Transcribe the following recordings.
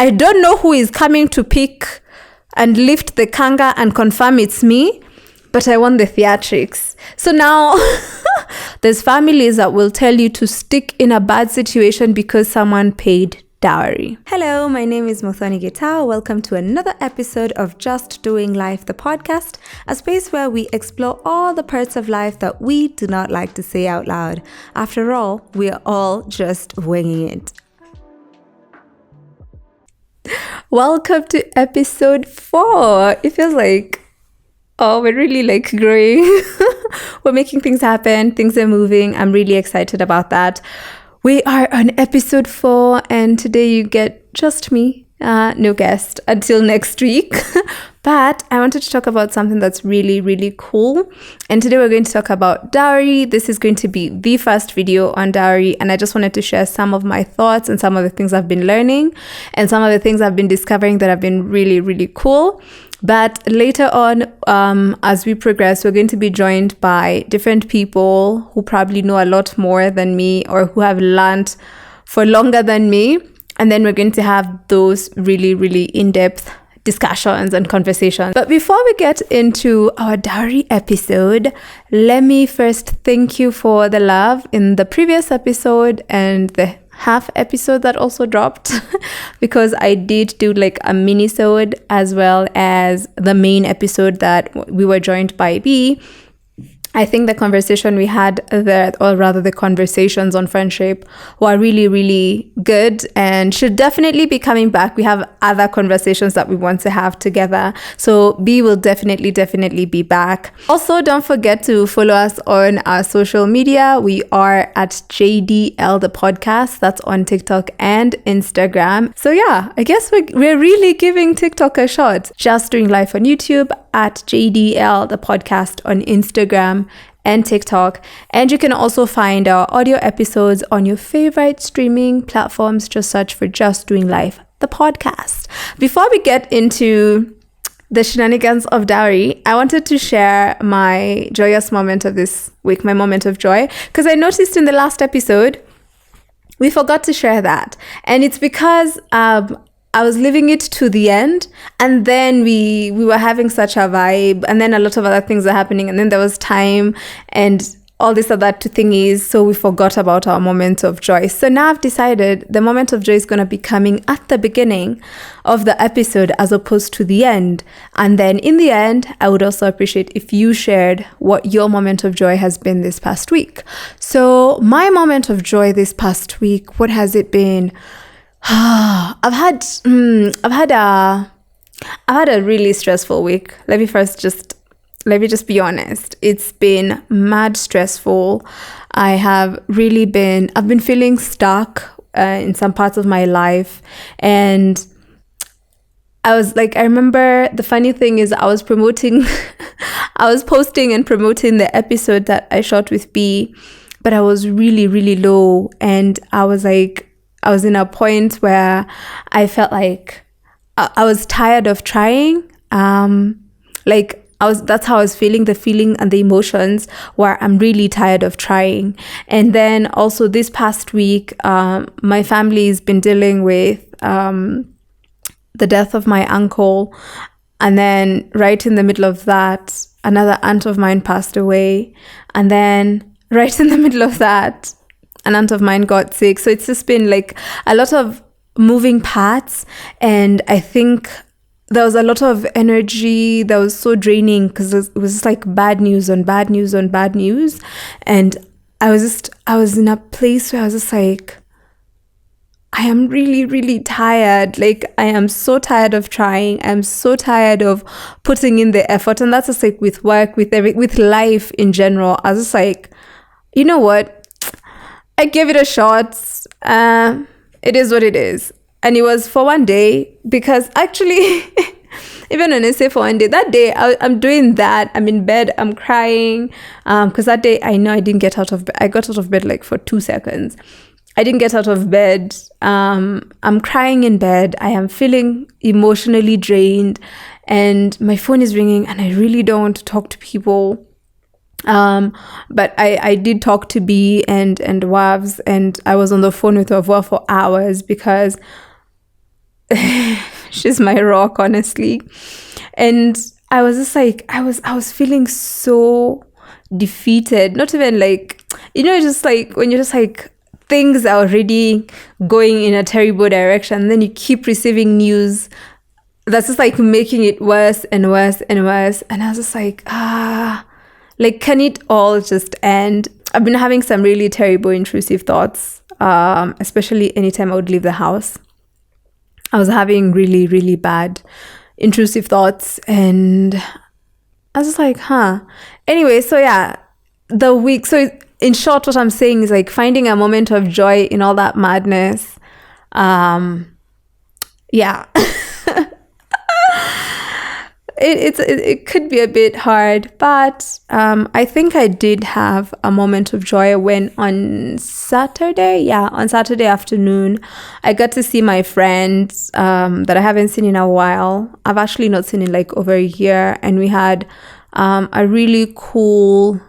I don't know who is coming to pick and lift the kanga and confirm it's me, but I want the theatrics. So now there's families that will tell you to stick in a bad situation because someone paid dowry. Hello, my name is Muthoni. Welcome to another episode of Just Doing Life, the podcast, a space where we explore all the parts of life that we do not like to say out loud. After all, we are all just winging it. Welcome to episode 4. It feels like, we're really growing. We're making things happen. Things are moving. I'm really excited about that. We are on episode 4, and today you get just me, no guest until next week. But I wanted to talk about something that's really, really cool. And today we're going to talk about dowry. This is going to be the first video on dowry, and I just wanted to share some of my thoughts and some of the things I've been learning and some of the things I've been discovering that have been really, really cool. But later on, as we progress, we're going to be joined by different people who probably know a lot more than me or who have learned for longer than me. And then we're going to have those really, really in-depth discussions and conversations. But before we get into our dowry episode, let me first thank you for the love in the previous episode and the half episode that also dropped because I did do a mini-sode as well as the main episode that we were joined by B. I think the conversation we had there, or rather the conversations on friendship, were really, really good and should definitely be coming back. We have other conversations that we want to have together. So B will definitely be back. Also, don't forget to follow us on our social media. We are at JDL the podcast. That's on TikTok and Instagram. So yeah, I guess we're really giving TikTok a shot. Just Doing Life on YouTube, at JDL the podcast on Instagram and TikTok. And you can also find our audio episodes on your favorite streaming platforms. Just search for Just Doing Life, the podcast. Before we get into the shenanigans of dowry, I wanted to share my joyous moment of this week, my moment of joy, because I noticed in the last episode, we forgot to share that. And it's because I was leaving it to the end, and then we were having such a vibe, and then a lot of other things are happening, and then there was time and all this other two thingies, so we forgot about our moment of joy. So now I've decided the moment of joy is going to be coming at the beginning of the episode as opposed to the end. And then in the end, I would also appreciate if you shared what your moment of joy has been this past week. So my moment of joy this past week, what has it been? I've had a really stressful week. Let me just be honest. It's been mad stressful. I've been feeling stuck in some parts of my life, and I remember the funny thing is I was posting and promoting the episode that I shot with B, but I was really, really low, and I was in a point where I felt like I was tired of trying. That's how I was feeling, the feeling and the emotions where I'm really tired of trying. And then also this past week, my family's been dealing with the death of my uncle. And then right in the middle of that, another aunt of mine passed away. And then right in the middle of that, an aunt of mine got sick. So it's just been a lot of moving parts. And I think there was a lot of energy that was so draining because it was just bad news on bad news on bad news. And I was in a place where I was just I am really, really tired. I am so tired of trying. I'm so tired of putting in the effort. And that's just with work, with life in general. I was just you know what? I gave it a shot. It is what it is. And it was for one day, because actually, even when I say for one day, that day I'm doing that. I'm in bed, I'm crying. Because that day I know I didn't get out of bed. I got out of bed for 2 seconds. I didn't get out of bed. I'm crying in bed. I am feeling emotionally drained, and my phone is ringing, and I really don't want to talk to people. But I did talk to B and Wavs, and I was on the phone with Wavwa for hours because she's my rock, honestly. And I was just like, I was feeling so defeated. Not even like, just like when you're just like, things are already going in a terrible direction, then you keep receiving news that's just like making it worse and worse and worse. And I was just like, like, can it all just end? I've been having some really terrible intrusive thoughts, especially anytime I would leave the house. I was having really, really bad intrusive thoughts, and I was just like, Anyway, so yeah, so in short, what I'm saying is like finding a moment of joy in all that madness. Yeah. It could be a bit hard, but I think I did have a moment of joy when on Saturday afternoon, I got to see my friends that I haven't seen in a while. I've actually not seen in like over a year, and we had a really cool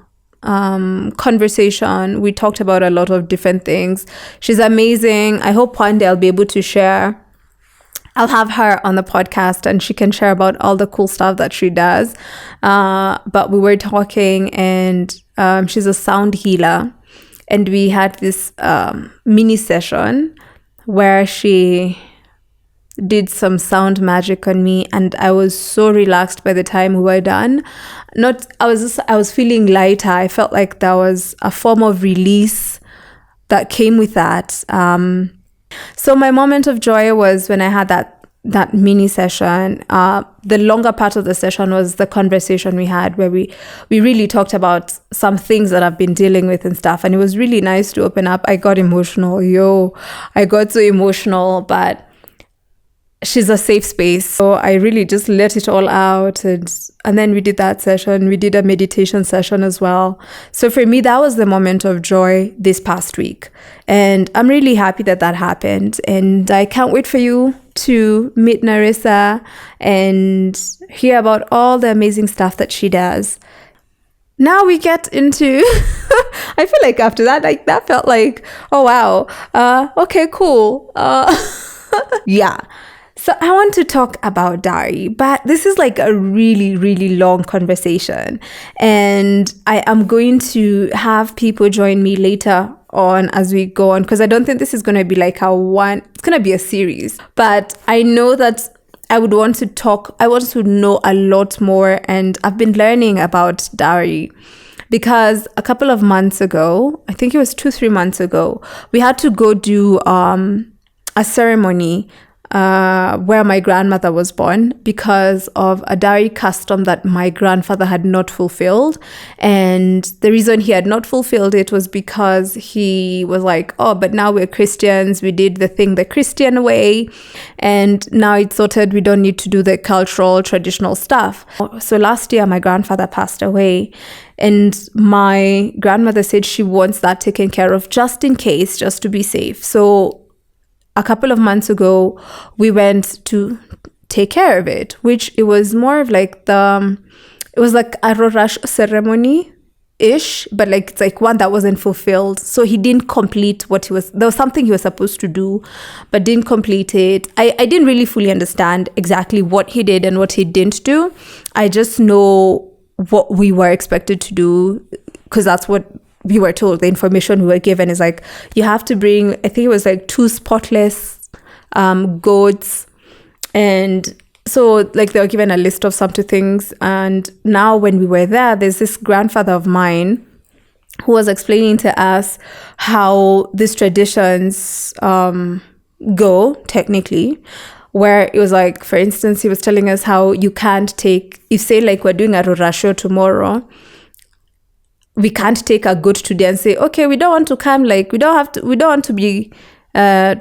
conversation. We talked about a lot of different things. She's amazing. I hope one day I'll be able to share. I'll have her on the podcast and she can share about all the cool stuff that she does. But we were talking, and she's a sound healer. And we had this mini session where she did some sound magic on me, and I was so relaxed by the time we were done. I was feeling lighter. I felt like there was a form of release that came with that. So my moment of joy was when I had that mini session. The longer part of the session was the conversation we had, where we really talked about some things that I've been dealing with and stuff. And it was really nice to open up. I got emotional. I got so emotional, but she's a safe space. So I really just let it all out. And then we did that session. We did a meditation session as well. So for me, that was the moment of joy this past week. And I'm really happy that happened. And I can't wait for you to meet Narissa and hear about all the amazing stuff that she does. Now we get into, I feel like after that, like that felt like, oh wow, okay, cool. Yeah. So I want to talk about dowry, but this is like a really, really long conversation. And I am going to have people join me later on as we go on, because I don't think this is going to be like it's going to be a series. But I know that I want to know a lot more. And I've been learning about dowry because a couple of months ago, I think it was 2-3 months ago, we had to go do a ceremony where my grandmother was born because of a dowry custom that my grandfather had not fulfilled. And the reason he had not fulfilled it was because he was like, oh, but now we're Christians. We did the thing the Christian way. And now it's sorted. We don't need to do the cultural, traditional stuff. So last year, my grandfather passed away. And my grandmother said she wants that taken care of just in case, just to be safe. So a couple of months ago, we went to take care of it, which it was more of like it was like a Ruracio ceremony-ish, but like it's like one that wasn't fulfilled. So he didn't complete there was something he was supposed to do, but didn't complete it. I didn't really fully understand exactly what he did and what he didn't do. I just know what we were expected to do, because that's what we were told. The information we were given is like, you have to bring, I think it was like 2 spotless goats. And so like they were given a list of some things. And now when we were there, there's this grandfather of mine who was explaining to us how these traditions go technically, where it was like, for instance, he was telling us how you can't say like we're doing a Ruracio tomorrow, we can't take a goat today and say, okay, we don't want to come, like we don't want to be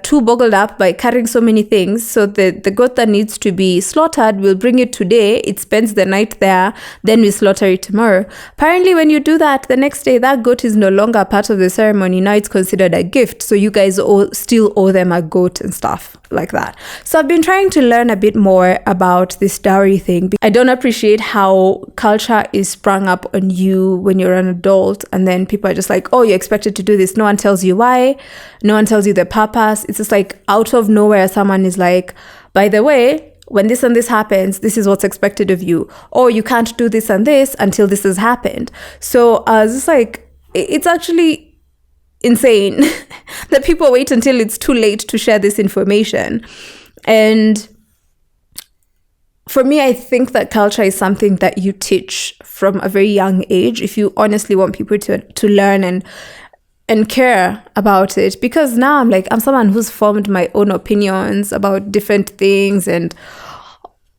too boggled up by carrying so many things. So the goat that needs to be slaughtered, we'll bring it today. It spends the night there. Then we slaughter it tomorrow. Apparently, when you do that, the next day, that goat is no longer part of the ceremony. Now it's considered a gift. So you guys still owe them a goat and stuff like that. So I've been trying to learn a bit more about this dowry thing. I don't appreciate how culture is sprung up on you when you're an adult, and then people are just like, oh, you're expected to do this. No one tells you why. No one tells you the purpose. It's just like out of nowhere, someone is like, by the way, when this and this happens, this is what's expected of you. Or you can't do this and this until this has happened. So I was just like, it's actually insane that people wait until it's too late to share this information. And for me, I think that culture is something that you teach from a very young age if you honestly want people to learn and care about it. Because now I'm someone who's formed my own opinions about different things and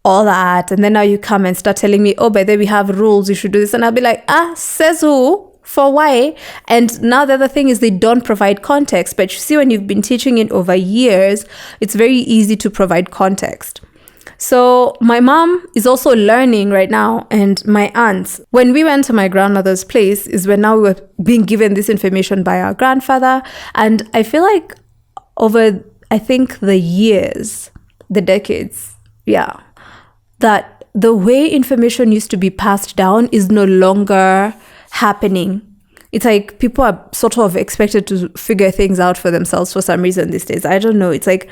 all that. And then now you come and start telling me, oh, by the way, we have rules, you should do this. And I'll be like, says who? For why? And now the other thing is they don't provide context. But you see, when you've been teaching it over years, it's very easy to provide context. So my mom is also learning right now, and my aunts. When we went to my grandmother's place is when now we were being given this information by our grandfather. And I feel like over, I think the years, the decades, that the way information used to be passed down is no longer happening. It's like people are sort of expected to figure things out for themselves for some reason these days. I don't know. It's like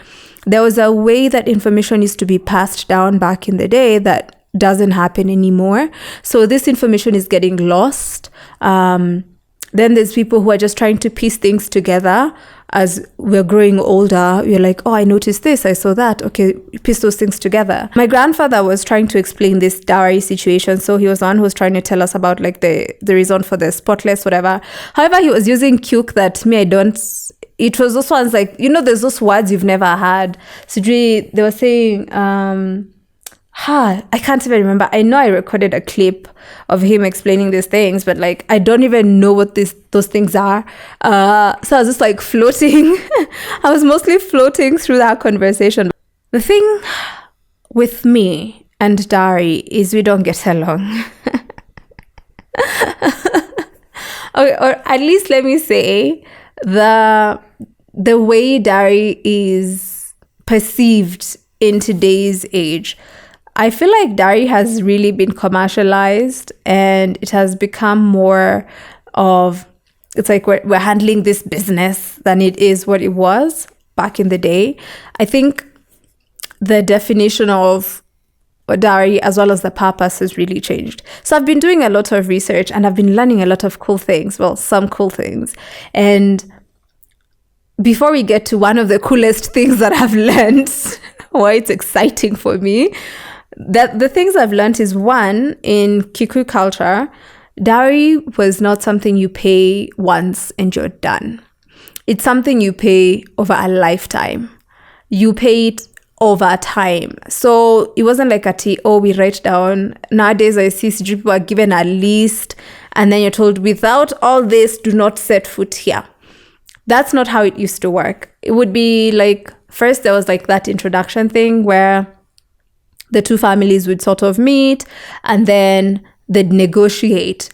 there was a way that information used to be passed down back in the day that doesn't happen anymore. So this information is getting lost. Then there's people who are just trying to piece things together. As we're growing older, you're like, oh, I noticed this, I saw that. Okay, piece those things together. My grandfather was trying to explain this dowry situation. So he was the one who was trying to tell us about like the reason for the spotless, whatever. However, he was using cute that me, I don't. It was those ones like, there's those words you've never had. So they were saying, I can't even remember. I know I recorded a clip of him explaining these things, but like I don't even know what those things are. So I was just like floating. I was mostly floating through that conversation. The thing with me and dowry is we don't get along. or at least let me say the way dowry is perceived in today's age. I feel like dowry has really been commercialized and it has become more of, it's like we're handling this business than it is what it was back in the day. I think the definition of dowry as well as the purpose has really changed. So I've been doing a lot of research and I've been learning a lot of cool things. Well, some cool things. And before we get to one of the coolest things that I've learned, why it's exciting for me, that the things I've learned is, one, in Kikuyu culture, dowry was not something you pay once and you're done. It's something you pay over a lifetime. You pay it over time. So it wasn't like we write down. Nowadays I see people are given a list and then you're told, without all this, do not set foot here. That's not how it used to work. It would be like, first there was like that introduction thing where the two families would sort of meet and then they'd negotiate.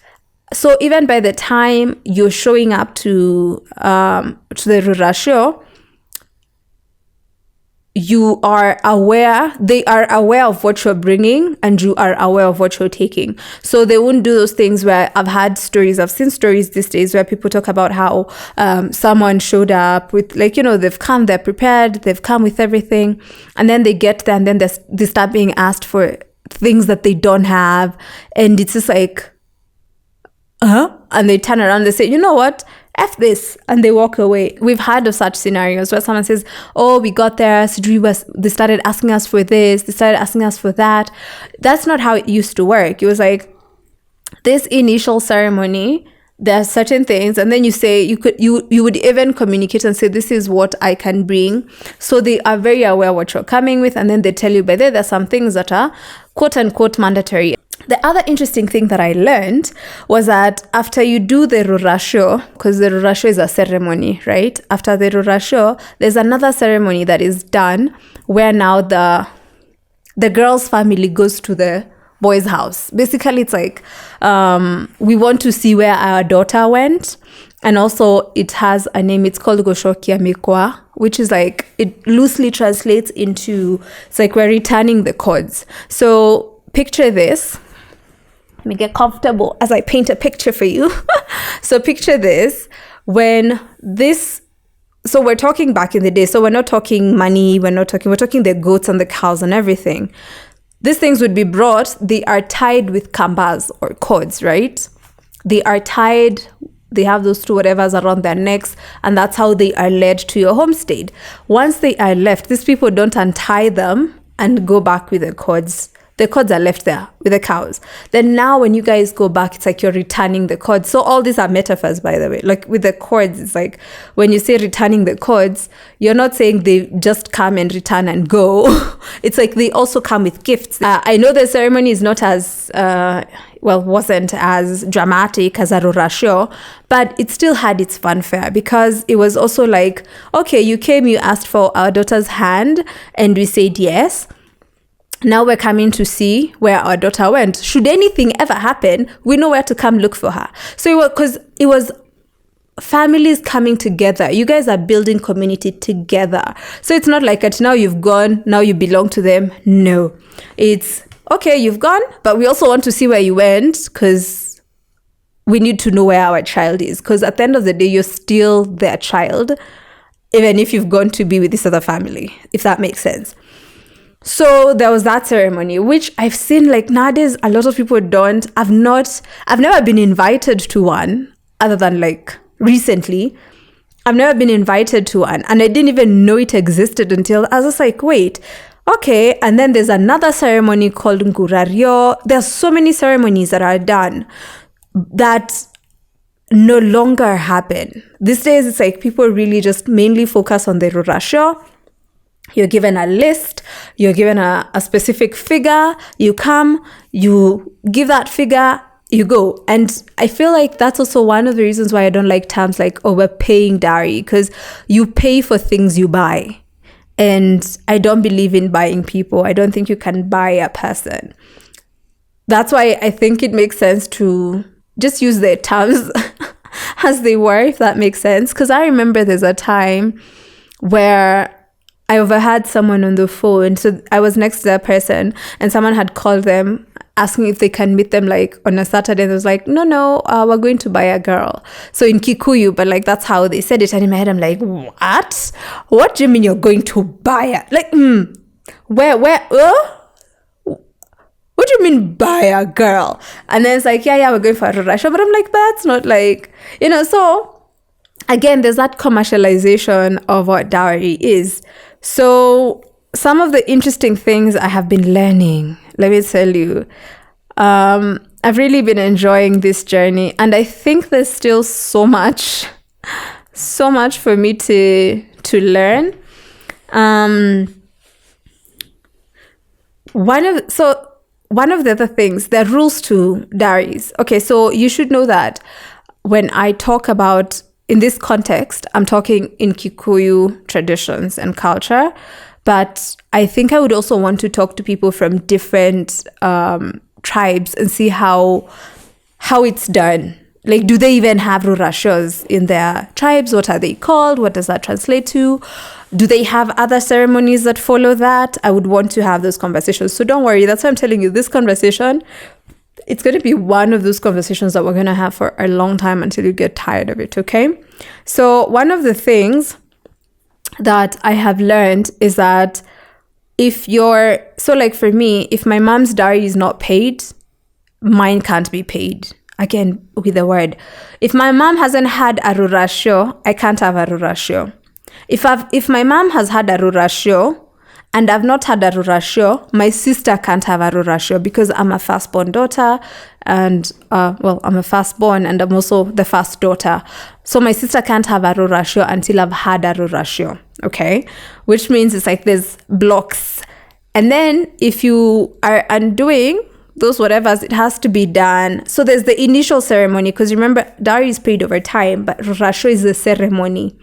So even by the time you're showing up to the Ruracio, you are aware, they are aware of what you're bringing and you are aware of what you're taking. So they wouldn't do those things where I've seen stories these days where people talk about how someone showed up with like, they've come, they're prepared, they've come with everything. And then they get there and then they start being asked for things that they don't have. And it's just like, and they turn around, they say, you know what? F this, and they walk away. We've heard of such scenarios where someone says, oh, we got there, so they started asking us for this, they started asking us for that. That's not how it used to work. It was like this initial ceremony, there are certain things, and then you say, you would even communicate and say, this is what I can bring. So they are very aware what you're coming with, and then they tell you, by there's some things that are quote unquote mandatory. The other interesting thing that I learned was that after you do the Ruracio, because the Ruracio is a ceremony, right? After the Ruracio, there's another ceremony that is done where now the girl's family goes to the boy's house. Basically, it's like we want to see where our daughter went. And also it has a name, it's called Goshokia Mikwa, which is like, it loosely translates into, it's like we're returning the codes. So picture this. Let me get comfortable as I paint a picture for you. So picture this, when this so we're talking back in the day. So we're not talking money. We're talking the goats and the cows and everything. These things would be brought. They are tied with kambas or cords, right? They are tied. They have those two whatevers around their necks, and that's how they are led to your homestead. Once they are left, these people don't untie them and go back with the cords. The cords are left there with the cows. Then now when you guys go back, it's like you're returning the cords. So all these are metaphors, by the way. Like with the cords, it's like when you say returning the cords, you're not saying they just come and return and go. It's like they also come with gifts. I know the ceremony is not as, wasn't as dramatic as a Ruracio, but it still had its funfair because it was also like, okay, you came, you asked for our daughter's hand, and we said yes. Now we're coming to see where our daughter went. Should anything ever happen, we know where to come look for her. So it was families coming together. You guys are building community together. So it's not like now you've gone, now you belong to them. No, it's okay, you've gone, but we also want to see where you went because we need to know where our child is. Because at the end of the day, you're still their child, even if you've gone to be with this other family, if that makes sense. So there was that ceremony, which I've seen like nowadays a lot of people don't. I've never been invited to one other than like recently. I've never been invited to one, and I didn't even know it existed until I was just like, wait, okay. And then there's another ceremony called Ruracio. There's so many ceremonies that are done that no longer happen. These days it's like people really just mainly focus on the Ruracio. You're given a list, you're given a specific figure, you come, you give that figure, you go. And I feel like that's also one of the reasons why I don't like terms like, oh, we're paying dowry, because you pay for things you buy. And I don't believe in buying people. I don't think you can buy a person. That's why I think it makes sense to just use their terms as they were, if that makes sense. Because I remember there's a time where I overheard someone on the phone. So I was next to that person and someone had called them asking if they can meet them like on a Saturday. And I was like, no, we're going to buy a girl. So in Kikuyu, but like that's how they said it. And in my head, I'm like, what? What do you mean you're going to buy a, like, where, what do you mean buy a girl? And then it's like, yeah, we're going for a Ruracio. But I'm like, that's not like, so again, there's that commercialization of what dowry is. So some of the interesting things I have been learning, let me tell you, I've really been enjoying this journey. And I think there's still so much for me to learn. One of the other things, there are rules to dowries. Okay, so you should know that when I talk about, in this context, I'm talking in Kikuyu traditions and culture, but I think I would also want to talk to people from different tribes and see how it's done. Like, do they even have Ruracios in their tribes? What are they called? What does that translate to? Do they have other ceremonies that follow that? I would want to have those conversations. So don't worry. That's why I'm telling you, this conversation, it's going to be one of those conversations that we're going to have for a long time until you get tired of it, okay? So one of the things that I have learned is that like for me, if my mom's dowry is not paid, mine can't be paid. Again, with the word. If my mom hasn't had a Ruracio, I can't have a Ruracio. If my mom has had a Ruracio and I've not had a Ruracio, my sister can't have a Ruracio because I'm a firstborn daughter and, I'm a firstborn and I'm also the first daughter. So my sister can't have a Ruracio until I've had a Ruracio, okay? Which means it's like there's blocks. And then if you are undoing those whatevers, it has to be done. So there's the initial ceremony, because remember, dowry is paid over time, but Ruracio is the ceremony,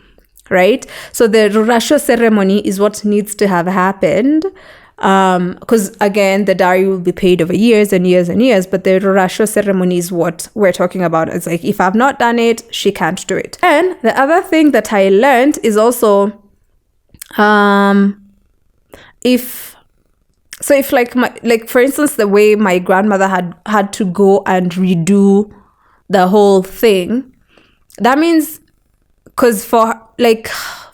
right? So the Ruracio ceremony is what needs to have happened, because again, the dowry will be paid over years and years and years, but the Ruracio ceremony is what we're talking about. It's like, if I've not done it, she can't do it. And the other thing that I learned is also, if for instance, the way my grandmother had to go and redo the whole thing, that means, because for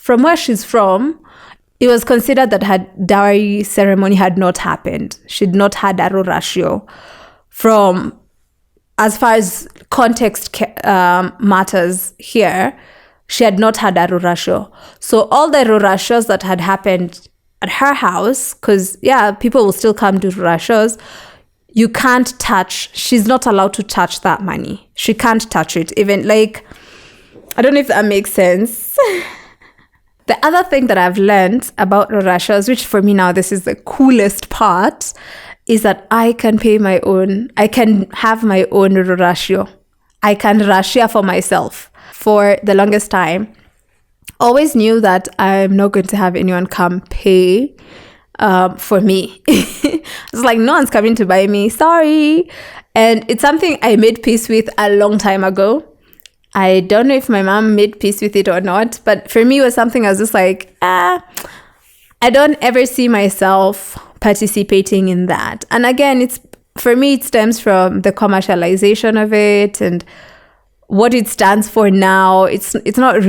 from where she's from, it was considered that her dowry ceremony had not happened. She'd not had a Ruracio. From as far as context matters here, she had not had a Ruracio. So all the Ruracios that had happened at her house, because people will still come to Ruracios, you can't touch, she's not allowed to touch that money. She can't touch it. Even like, I don't know if that makes sense. The other thing that I've learned about Ruracios, which for me now, this is the coolest part, is that I can pay my own, I can have my own Ruracio. I can Ruracio for myself. For the longest time, always knew that I'm not going to have anyone come pay for me. It's like, no one's coming to buy me, sorry. And it's something I made peace with a long time ago. I don't know if my mom made peace with it or not, but for me it was something I was just like, I don't ever see myself participating in that. And again, for me it stems from the commercialization of it and what it stands for now. It's not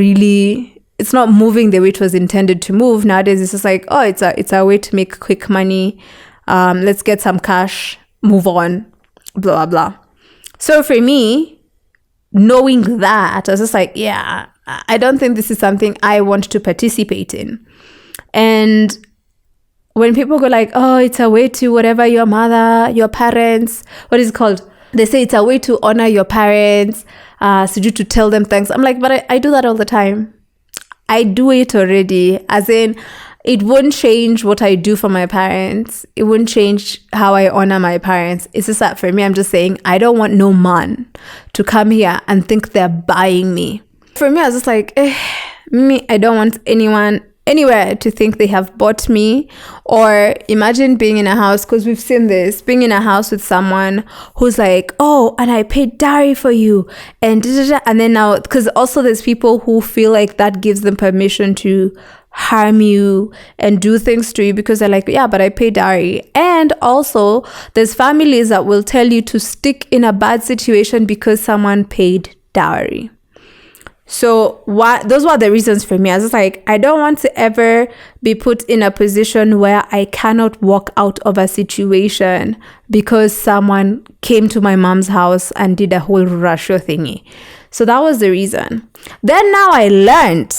moving the way it was intended to move. Nowadays it's just like, oh, it's a way to make quick money. Let's get some cash, move on, blah blah. So for me, knowing that, I was just like, I don't think this is something I want to participate in. And when people go like, oh, it's a way to whatever your mother, your parents, what is it called? They say it's a way to honor your parents, so you to tell them thanks. I'm like, but I do that all the time. I do it already. As in, it won't change what I do for my parents. It won't change how I honor my parents. It's just that for me, I'm just saying, I don't want no man to come here and think they're buying me. For me, I was just like, I don't want anyone anywhere to think they have bought me. Or imagine being in a house, because we've seen this, being in a house with someone who's like, oh, and I paid dowry for you, and then now, because also there's people who feel like that gives them permission to harm you and do things to you because they're like, but I paid dowry. And also there's families that will tell you to stick in a bad situation because someone paid dowry. So those were the reasons for me. I was just like, I don't want to ever be put in a position where I cannot walk out of a situation because someone came to my mom's house and did a whole Ruracio thingy. So that was the reason. Then now I learned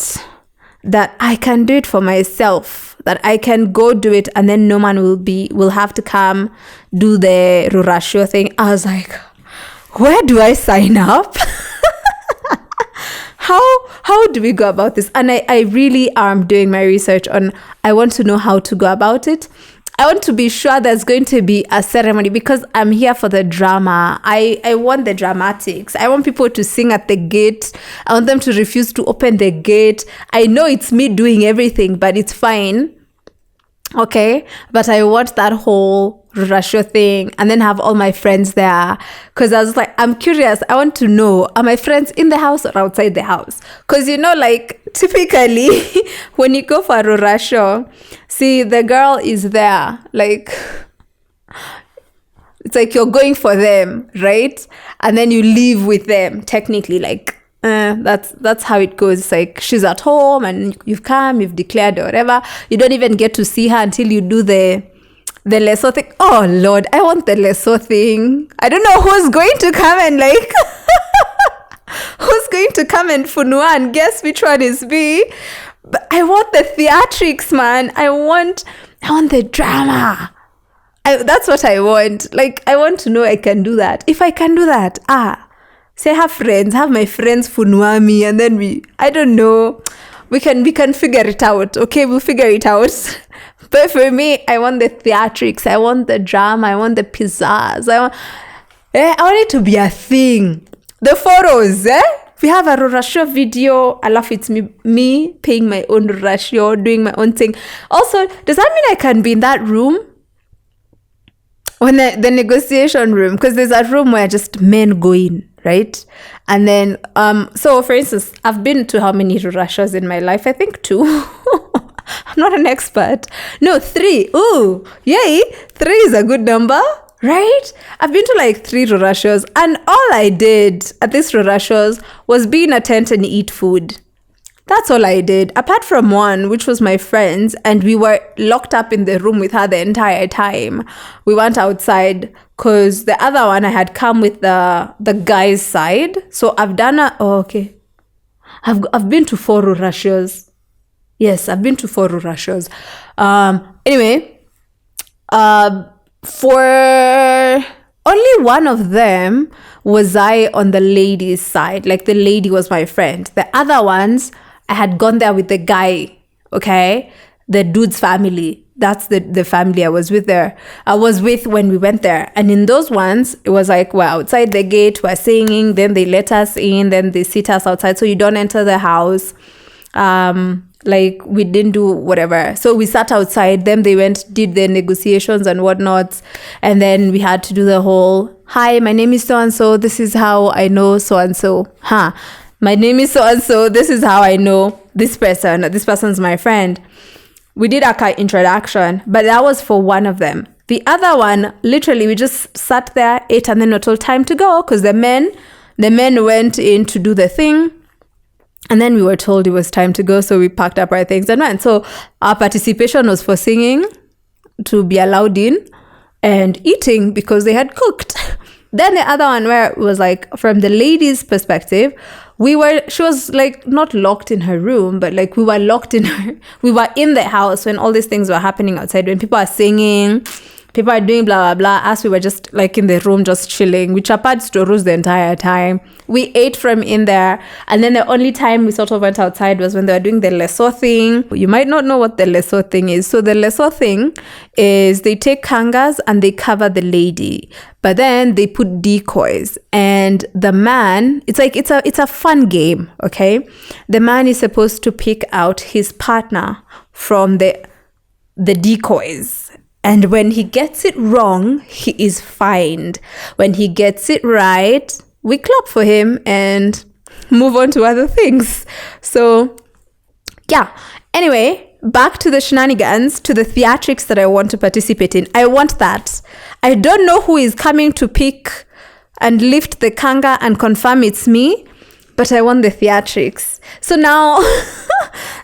that I can do it for myself, that I can go do it and then no man will have to come do the Ruracio thing. I was like, where do I sign up? How do we go about this? And I really am doing my research on, I want to know how to go about it. I want to be sure there's going to be a ceremony because I'm here for the drama. I want the dramatics. I want people to sing at the gate. I want them to refuse to open the gate. I know it's me doing everything, but it's fine. Okay? But I want that whole Ruracio thing and then have all my friends there. Because I was like, I'm curious. I want to know, are my friends in the house or outside the house? Because, like, typically, when you go for a Ruracio, see, the girl is there. Like, it's like you're going for them, right? And then you leave with them, technically, like, that's how it goes. It's like she's at home and you've come, you've declared or whatever. You don't even get to see her until you do the leso thing. Oh Lord, I want the leso thing. I don't know who's going to come and like who's going to come and funua and guess which one is me. But I want the theatrics, man. I want the drama. That's what I want. Like, I want to know I can do that. If I can do that, say have my friends funua me, and then I don't know, we can figure it out. Okay, we'll figure it out. But for me, I want the theatrics, I want the drama, I want the pizzazz, I want it to be a thing. The photos, we have a Ruracio video. I love it's me paying my own Ruracio, doing my own thing. Also, does that mean I can be in that room? When the negotiation room, because there's a room where just men go in, right? And then, so for instance, I've been to how many Ruracios in my life? I think 2. I'm not an expert. No, 3. Ooh, yay. 3 is a good number, right? I've been to like 3 Ruracios, and all I did at these Ruracios was be in a tent and eat food. That's all I did. Apart from one, which was my friend's, and we were locked up in the room with her the entire time. We went outside because the other one I had come with the guy's side. So I've done okay. I've been to 4 Ruracios. Yes, I've been to 4 Ruracios. Anyway, for only one of them was I on the lady's side. Like, the lady was my friend. The other ones, I had gone there with the guy, okay? The dude's family. That's the family I was with there. I was with when we went there. And in those ones, it was like, we're outside the gate, we're singing, then they let us in, then they sit us outside. So you don't enter the house. Like, we didn't do whatever. So we sat outside. Then they did the negotiations and whatnot. And then we had to do the whole, hi, my name is so-and-so. This is how I know so-and-so. My name is so-and-so. This is how I know this person. This person's my friend. We did our introduction, but that was for one of them. The other one, literally, we just sat there, ate, and then we told time to go because the men went in to do the thing. And then we were told it was time to go. So we packed up our things and went. So our participation was for singing, to be allowed in, and eating because they had cooked. Then the other one, where it was like, from the lady's perspective, she was like not locked in her room, but like we were locked we were in the house when all these things were happening outside, when people are singing, people are doing blah, blah, blah. Us, we were just like in the room, just chilling. We chapaed storos the entire time. We ate from in there. And then the only time we sort of went outside was when they were doing the leso thing. You might not know what the leso thing is. So the leso thing is they take kangas and they cover the lady, but then they put decoys. And the man, it's a fun game, okay? The man is supposed to pick out his partner from the decoys. And when he gets it wrong, he is fined. When he gets it right, we clap for him and move on to other things. So, yeah. Anyway, back to the shenanigans, to the theatrics that I want to participate in. I want that. I don't know who is coming to pick and lift the kanga and confirm it's me, but I want the theatrics. So now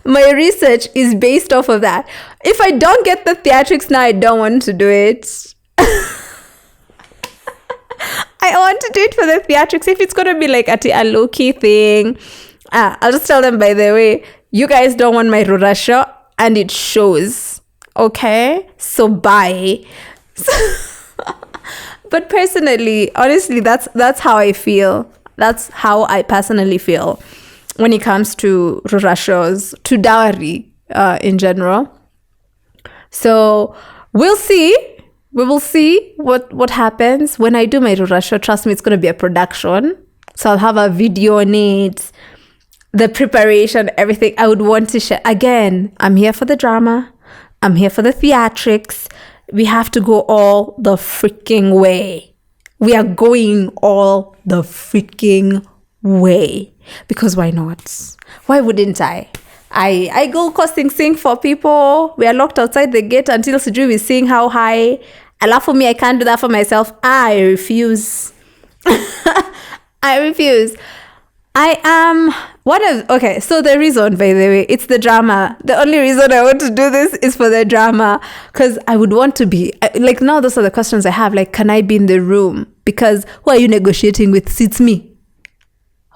my research is based off of that. If I don't get the theatrics now, I don't want to do it. I want to do it for the theatrics. If it's going to be like a low-key thing, I'll just tell them, by the way, you guys don't want my Ruracio, and it shows. Okay? So bye. But personally, honestly, that's how I feel. That's how I personally feel when it comes to Ruracios, to dowry in general. So we'll see. We will see what happens when I do my Ruracio. Trust me, it's going to be a production. So I'll have a video on it, the preparation, everything. I would want to share. Again, I'm here for the drama. I'm here for the theatrics. We have to go all the freaking way. We are going all the freaking way. Because why not? Why wouldn't I? I go sing for people. We are locked outside the gate until Sijui we sing how high. Allow for me, I can't do that for myself. I refuse. I refuse. I am okay, so the reason, by the way, it's the drama. The only reason I want to do this is for the drama, because I would want to be, like, now those are the questions I have, like, can I be in the room? Because who are you negotiating with? It's me.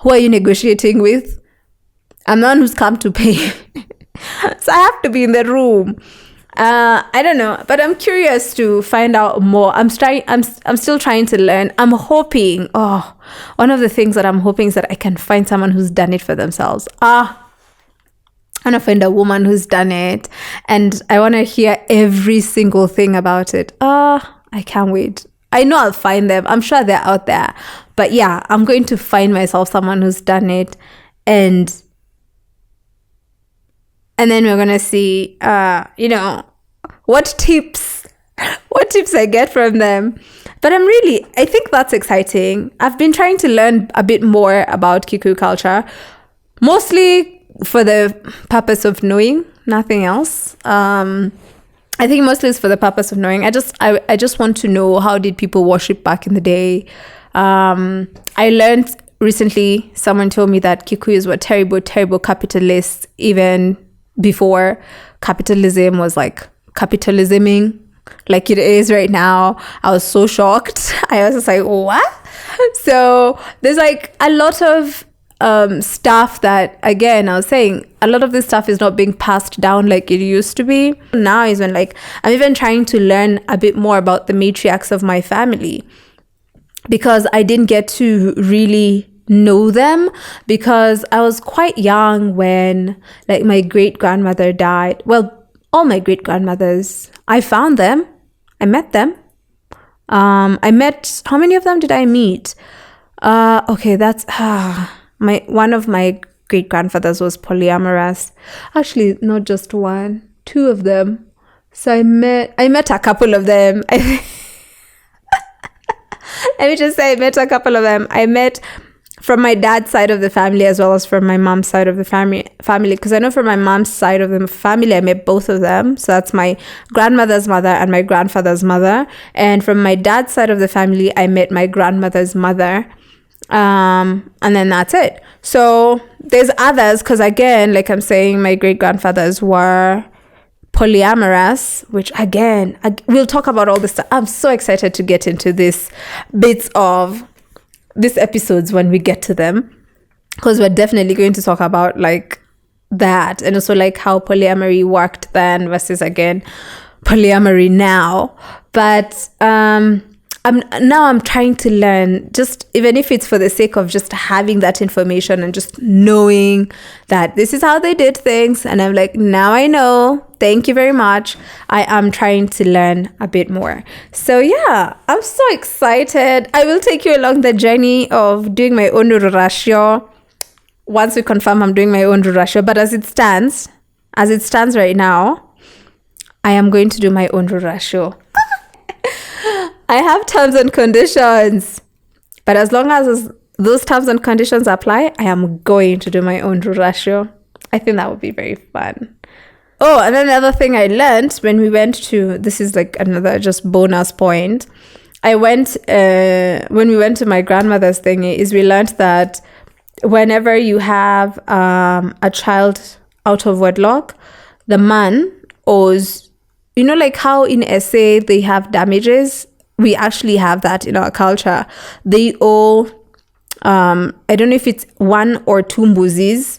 Who are you negotiating with? I'm the one who's come to pay. So I have to be in the room. I don't know, but I'm curious to find out more. I'm still trying to learn. I'm hoping, one of the things that I'm hoping is that I can find someone who's done it for themselves. I want to find a woman who's done it, and I want to hear every single thing about it. I can't wait. I know I'll find them. I'm sure they're out there. But yeah, I'm going to find myself someone who's done it, and then we're going to see, what tips I get from them. But I think that's exciting. I've been trying to learn a bit more about Kikuyu culture, mostly for the purpose of knowing, nothing else. I think mostly it's for the purpose of knowing. I just want to know, how did people worship back in the day? I learned recently someone told me that Kikuyus were terrible, terrible capitalists even before capitalism was like capitalisming like it is right now. I was so shocked. I was just like, what? So there's like a lot of stuff that, again, I was saying, a lot of this stuff is not being passed down like it used to be. Now is when like I'm even trying to learn a bit more about the matriarchs of my family, because I didn't get to really know them because I was quite young when like my great grandmother died. Well, all my great grandmothers, I found them, I met them. I met, how many of them did I meet? Okay, that's one of my great grandfathers was polyamorous. Actually, not just one, two of them. So I met a couple of them. Let me just say I met a couple of them. I met from my dad's side of the family as well as from my mom's side of the family, because I know from my mom's side of the family I met both of them. So that's my grandmother's mother and my grandfather's mother. And from my dad's side of the family I met my grandmother's mother, and then that's it. So there's others, because again, like I'm saying, my great grandfathers were polyamorous, which again, we'll talk about all this stuff. I'm so excited to get into this bits of these episodes when we get to them, because we're definitely going to talk about like that, and also like how polyamory worked then versus again polyamory now. But I'm trying to learn, just even if it's for the sake of just having that information and just knowing that this is how they did things, and I'm like, now I know, thank you very much. I am trying to learn a bit more. So yeah, I'm so excited. I will take you along the journey of doing my own Ruracio once we confirm I'm doing my own Ruracio. But as it stands right now, I am going to do my own Ruracio. I have terms and conditions, but as long as those terms and conditions apply, I am going to do my own Ruracio. I think that would be very fun. Oh, and then the other thing I learned when we went to, this is like another just bonus point. When we went to my grandmother's thingy, is we learned that whenever you have a child out of wedlock, the man owes, you know, like how in SA they have damages. We actually have that in our culture. They owe, I don't know if it's 1 or 2 mbuzis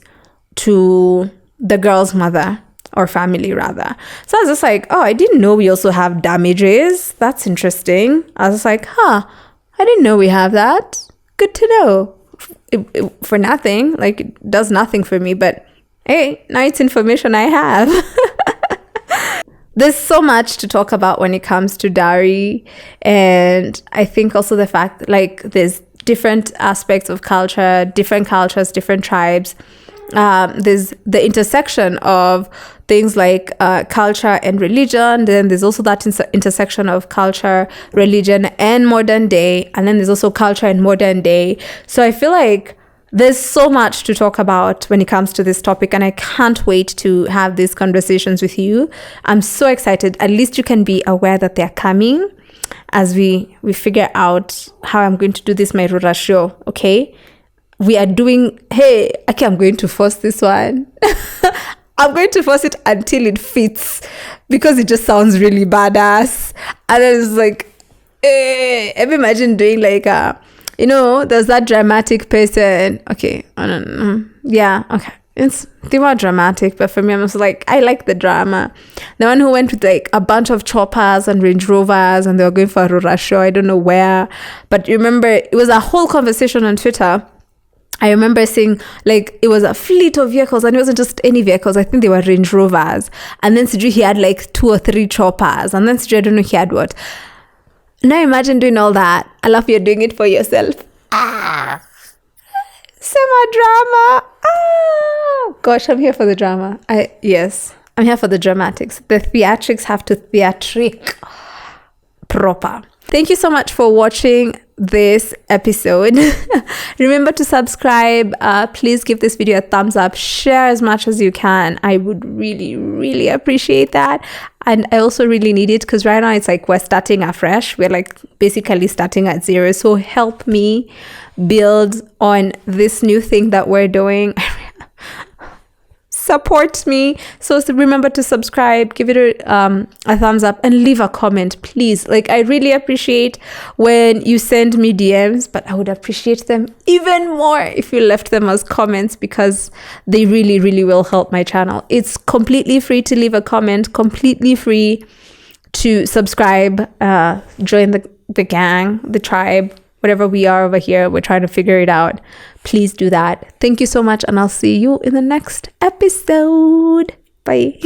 to the girl's mother or family rather. So I was just like, oh, I didn't know we also have damages. That's interesting. I was just like, I didn't know we have that. Good to know. For nothing, like it does nothing for me, but hey, now it's information I have. There's so much to talk about when it comes to dowry, and I think also the fact like there's different aspects of culture, different cultures, different tribes. There's the intersection of things like culture and religion. Then there's also that intersection of culture, religion, and modern day. And then there's also culture and modern day. So I feel like there's so much to talk about when it comes to this topic, and I can't wait to have these conversations with you. I'm so excited. At least you can be aware that they're coming as we figure out how I'm going to do this, my Ruracio, okay? We are doing, I'm going to force this one. I'm going to force it until it fits, because it just sounds really badass. And then it's like, imagine doing like there's that dramatic person. Okay, I don't know. Yeah, okay. They were dramatic, but for me, I'm just like, I like the drama. The one who went with like a bunch of choppers and Range Rovers, and they were going for a Ruracio, I don't know where. But you remember, it was a whole conversation on Twitter. I remember seeing like it was a fleet of vehicles, and it wasn't just any vehicles. I think they were Range Rovers. And then Siju, he had like 2 or 3 choppers. And then Siju, I don't know, he had what. Now imagine doing all that. I love you're doing it for yourself. So much drama. Gosh, I'm here for the drama. Yes, I'm here for the dramatics. The theatrics have to theatric proper. Thank you so much for watching this episode. Remember to subscribe. Please give this video a thumbs up. Share as much as you can. I would really, really appreciate that. And I also really need it because right now it's like we're starting afresh. We're like basically starting at zero. So help me build on this new thing that we're doing. Support me. So remember to subscribe, give it a thumbs up, and leave a comment, please. Like, I really appreciate when you send me DMs, but I would appreciate them even more if you left them as comments, because they really, really will help my channel. It's completely free to leave a comment, completely free to subscribe, join the gang, the tribe, whatever we are over here. We're trying to figure it out. Please do that. Thank you so much, and I'll see you in the next episode. Bye.